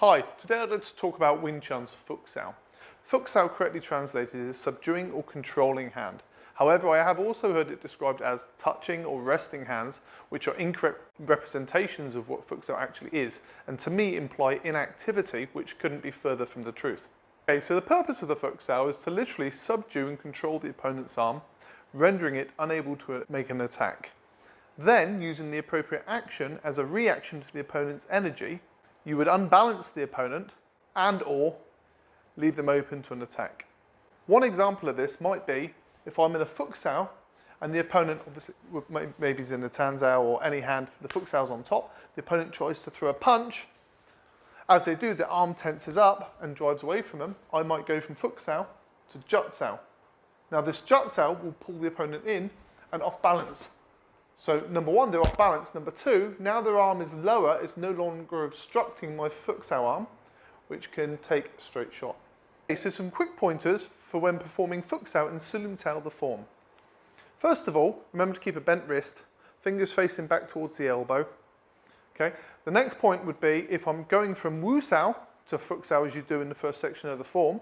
Hi, today I'd like to talk about Wing Tsun's Fook Sau. Fook Sau, correctly translated, is subduing or controlling hand. However, I have also heard it described as touching or resting hands, which are incorrect representations of what Fook Sau actually is, and to me imply inactivity, which couldn't be further from the truth. Okay, so the purpose of the Fook Sau is to literally subdue and control the opponent's arm, rendering it unable to make an attack. Then, using the appropriate action as a reaction to the opponent's energy, you would unbalance the opponent and/or leave them open to an attack. One example of this might be if I'm in a Fook Sau and the opponent, obviously, maybe he's in a Tan Sau or any hand, the Fook Sau's on top, the opponent tries to throw a punch. As they do, the arm tenses up and drives away from them. I might go from Fook Sau to Jut Sau. Now this Jut Sau will pull the opponent in and off balance. So number one, they're off balance. Number two, now their arm is lower, it's no longer obstructing my Fook Sau arm, which can take a straight shot. Okay, so some quick pointers for when performing Fook Sau and Sulung Sau the form. First of all, remember to keep a bent wrist, fingers facing back towards the elbow. Okay. The next point would be if I'm going from Wu Sau to Fook Sau as you do in the first section of the form,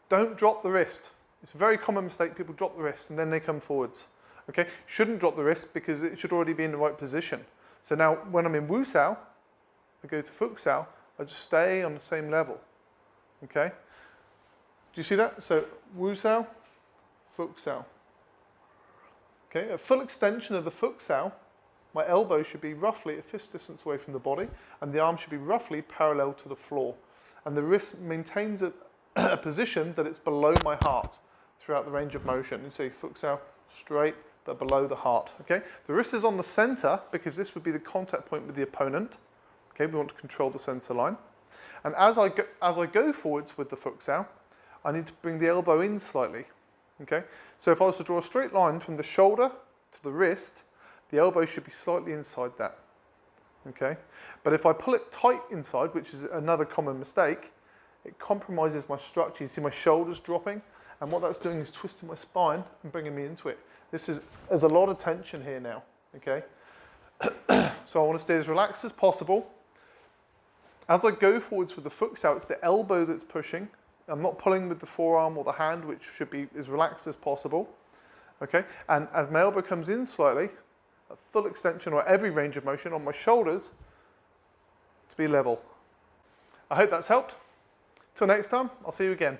don't drop the wrist. It's a very common mistake, people drop the wrist and then they come forwards. Okay, shouldn't drop the wrist because it should already be in the right position. So now when I'm in Wu Sau, I go to Fook Sau, I just stay on the same level. Okay, do you see that? So Wu Sau, Fook Sau. Okay, a full extension of the Fook Sau, my elbow should be roughly a fist distance away from the body and the arm should be roughly parallel to the floor. And the wrist maintains a position that it's below my heart throughout the range of motion. You see Fook Sau, straight, but below the heart, okay? The wrist is on the center because this would be the contact point with the opponent. Okay, we want to control the center line. And as I go forwards with the Fook Sau, I need to bring the elbow in slightly, okay? So if I was to draw a straight line from the shoulder to the wrist, the elbow should be slightly inside that, okay? But if I pull it tight inside, which is another common mistake, it compromises my structure. You see my shoulders dropping, and what that's doing is twisting my spine and bringing me into it. There's a lot of tension here now, okay? So I want to stay as relaxed as possible. As I go forwards with the Fook Sau, it's the elbow that's pushing. I'm not pulling with the forearm or the hand, which should be as relaxed as possible, okay? And as my elbow comes in slightly, a full extension or every range of motion on my shoulders to be level. I hope that's helped. Till next time, I'll see you again.